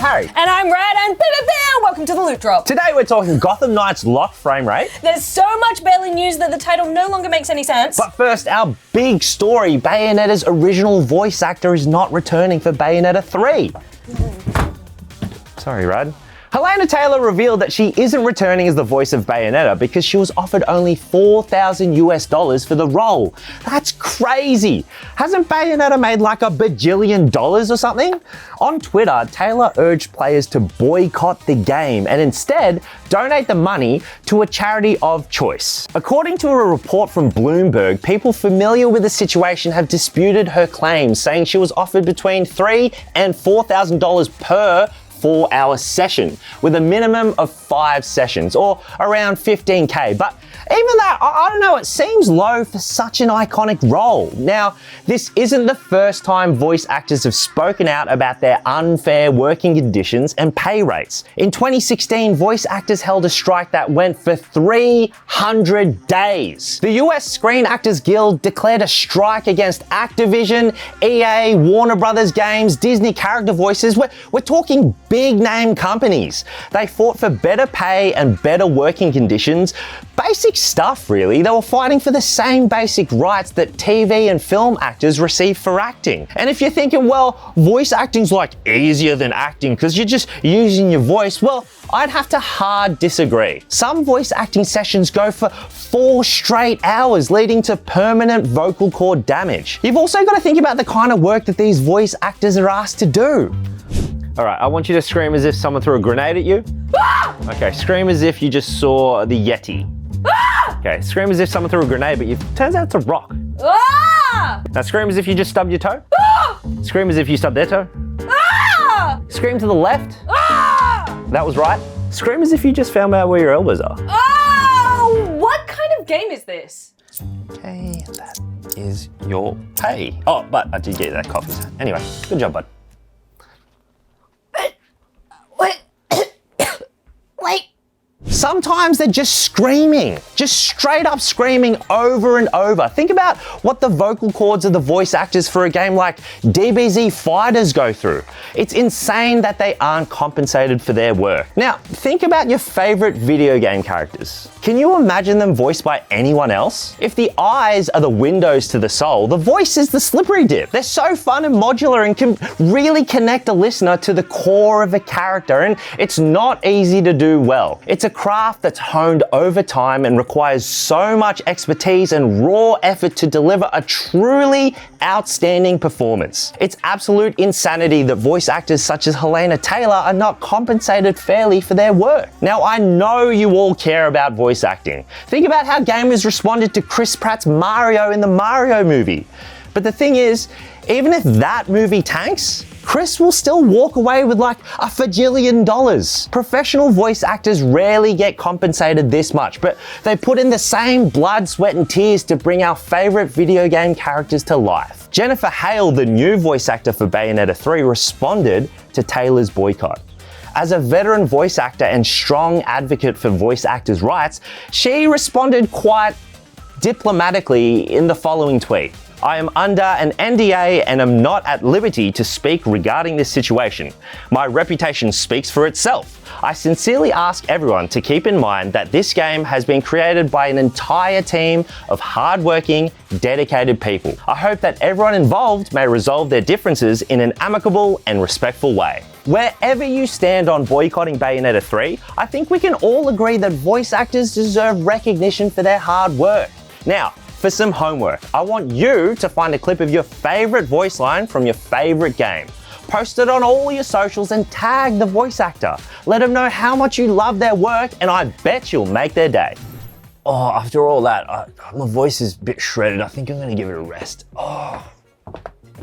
Harry. And I'm Red, and welcome to the Loot Drop. Today we're talking Gotham Knights locked frame rate. There's so much barely news that the title no longer makes any sense. But first, our big story. Bayonetta's original voice actor is not returning for Bayonetta 3. Sorry, Rad. Helena Taylor revealed that she isn't returning as the voice of Bayonetta because she was offered only $4,000 for the role. That's crazy. Hasn't Bayonetta made like $1 bajillion or something? On Twitter, Taylor urged players to boycott the game and instead donate the money to a charity of choice. According to a report from Bloomberg, people familiar with the situation have disputed her claims, saying she was offered between $3,000 and $4,000 per 4-hour session with a minimum of 5 sessions or around 15K. But even that, I don't know, it seems low for such an iconic role. Now, this isn't the first time voice actors have spoken out about their unfair working conditions and pay rates. In 2016, voice actors held a strike that went for 300 days. The US Screen Actors Guild declared a strike against Activision, EA, Warner Brothers Games, Disney character voices. We're talking big name companies. They fought for better pay and better working conditions. Basic stuff, really. They were fighting for the same basic rights that TV and film actors receive for acting. And if you're thinking, well, voice acting's like easier than acting because you're just using your voice, well, I'd have to hard disagree. Some voice acting sessions go for 4 straight hours, leading to permanent vocal cord damage. You've also got to think about the kind of work that these voice actors are asked to do. All right, I want you to scream as if someone threw a grenade at you. Ah! Okay, scream as if you just saw the Yeti. Ah! Okay, scream as if someone threw a grenade, but turns out it's a rock. Ah! Now scream as if you just stubbed your toe. Ah! Scream as if you stubbed their toe. Ah! Scream to the left. Ah! That was right. Scream as if you just found out where your elbows are. Oh! What kind of game is this? Okay, that is your pay. Oh, but I did get that coffee. Anyway, good job, bud. Wait. Sometimes they're just screaming, just straight up screaming over and over. Think about what the vocal cords of the voice actors for a game like DBZ Fighters go through. It's insane that they aren't compensated for their work. Now, think about your favorite video game characters. Can you imagine them voiced by anyone else? If the eyes are the windows to the soul, the voice is the slippery dip. They're so fun and modular and can really connect a listener to the core of a character, and it's not easy to do well. It's a craft that's honed over time and requires so much expertise and raw effort to deliver a truly outstanding performance. It's absolute insanity that voice actors such as Helena Taylor are not compensated fairly for their work. Now, I know you all care about voice acting. Think about how gamers responded to Chris Pratt's Mario in the Mario movie. But the thing is, even if that movie tanks, Chris will still walk away with like $1 bajillion. Professional voice actors rarely get compensated this much, but they put in the same blood, sweat, and tears to bring our favorite video game characters to life. Jennifer Hale, the new voice actor for Bayonetta 3, responded to Taylor's boycott. As a veteran voice actor and strong advocate for voice actors' rights, she responded quite diplomatically in the following tweet. I am under an NDA and am not at liberty to speak regarding this situation. My reputation speaks for itself. I sincerely ask everyone to keep in mind that this game has been created by an entire team of hardworking, dedicated people. I hope that everyone involved may resolve their differences in an amicable and respectful way. Wherever you stand on boycotting Bayonetta 3, I think we can all agree that voice actors deserve recognition for their hard work. Now, for some homework, I want you to find a clip of your favorite voice line from your favorite game. Post it on all your socials and tag the voice actor. Let them know how much you love their work, and I bet you'll make their day. Oh, after all that, my voice is a bit shredded. I think I'm gonna give it a rest. Oh.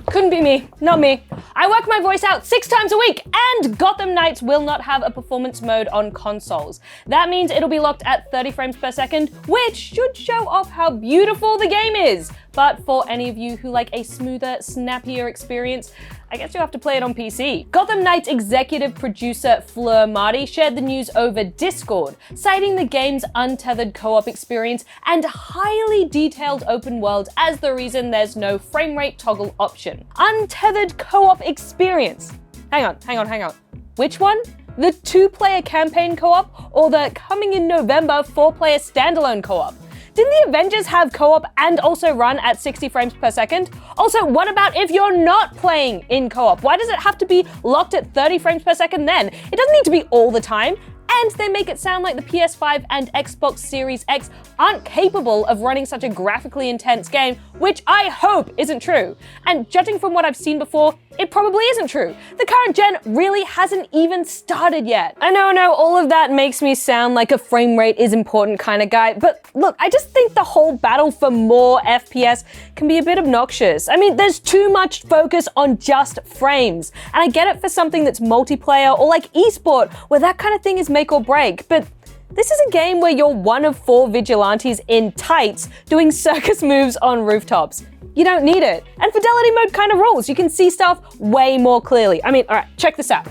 Couldn't be me, not me. I work my voice out 6 times a week, and Gotham Knights will not have a performance mode on consoles. That means it'll be locked at 30 frames per second, which should show off how beautiful the game is. But for any of you who like a smoother, snappier experience, I guess you'll have to play it on PC. Gotham Knights executive producer Fleur Marty shared the news over Discord, citing the game's untethered co-op experience and highly detailed open world as the reason there's no frame rate toggle option. Untethered co-op experience. Hang on. Which one? The 2-player campaign co-op or the coming in November 4-player standalone co-op? Didn't the Avengers have co-op and also run at 60 frames per second? Also, what about if you're not playing in co-op? Why does it have to be locked at 30 frames per second then? It doesn't need to be all the time. And they make it sound like the PS5 and Xbox Series X aren't capable of running such a graphically intense game, which I hope isn't true. And judging from what I've seen before, it probably isn't true. The current gen really hasn't even started yet. I know, all of that makes me sound like a frame rate is important kind of guy, but look, I just think the whole battle for more FPS can be a bit obnoxious. I mean, there's too much focus on just frames, and I get it for something that's multiplayer or like esport, where that kind of thing is make or break, but this is a game where you're one of 4 vigilantes in tights doing circus moves on rooftops. You don't need it. And fidelity mode kind of rules. You can see stuff way more clearly. I mean, all right, check this out.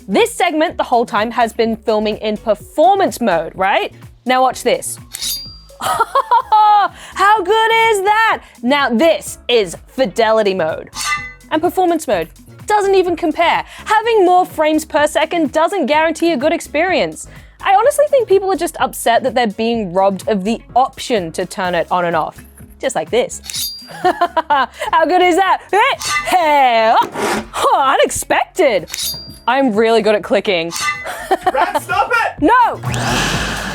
This segment the whole time has been filming in performance mode, right? Now watch this. How good is that? Now this is fidelity mode. And performance mode doesn't even compare. Having more frames per second doesn't guarantee a good experience. I honestly think people are just upset that they're being robbed of the option to turn it on and off. Just like this. How good is that? Hey, oh, unexpected. I'm really good at clicking. Brad, stop it! No!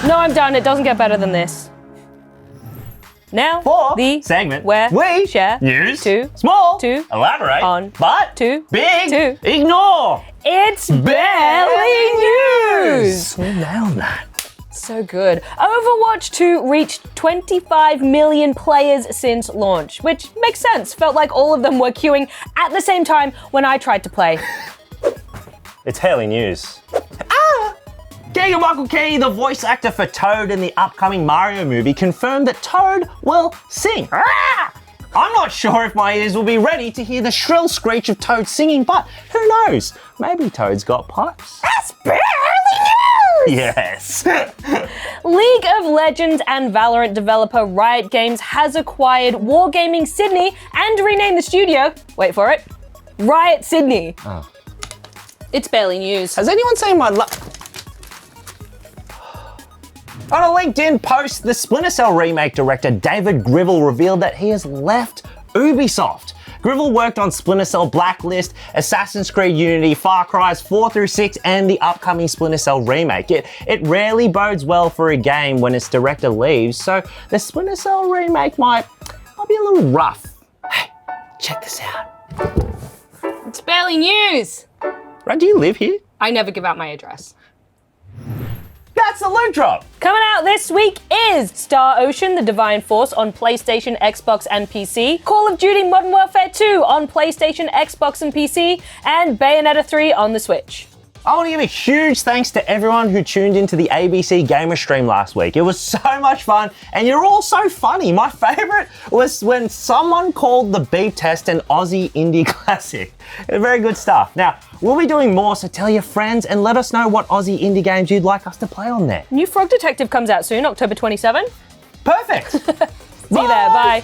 No, I'm done. It doesn't get better than this. Now, For the segment where we share use to small to elaborate on but to big to ignore. It's barely news. So nailed that. So good. Overwatch 2 reached 25 million players since launch, which makes sense. Felt like all of them were queuing at the same time when I tried to play. It's Haley News. Michael Key, the voice actor for Toad in the upcoming Mario movie, confirmed that Toad will sing. I'm not sure if my ears will be ready to hear the shrill screech of Toad singing, but who knows? Maybe Toad's got pipes. That's barely news! Yes. League of Legends and Valorant developer Riot Games has acquired Wargaming Sydney and renamed the studio, wait for it, Riot Sydney. Oh. It's barely news. Has anyone seen my On a LinkedIn post, the Splinter Cell remake director David Grivell revealed that he has left Ubisoft. Grivell worked on Splinter Cell Blacklist, Assassin's Creed Unity, Far Cry's 4 through 6, and the upcoming Splinter Cell remake. It rarely bodes well for a game when its director leaves, so the Splinter Cell remake might be a little rough. Hey, check this out. It's barely news. Right, do you live here? I never give out my address. That's the loot drop. Coming out this week is Star Ocean: The Divine Force on PlayStation, Xbox, and PC, Call of Duty Modern Warfare 2 on PlayStation, Xbox, and PC, and Bayonetta 3 on the Switch. I want to give a huge thanks to everyone who tuned into the ABC Gamer stream last week. It was so much fun, and you're all so funny. My favorite was when someone called the beep test an Aussie indie classic. Very good stuff. Now, we'll be doing more, so tell your friends and let us know what Aussie indie games you'd like us to play on there. New Frog Detective comes out soon, October 27. Perfect. See you there, bye.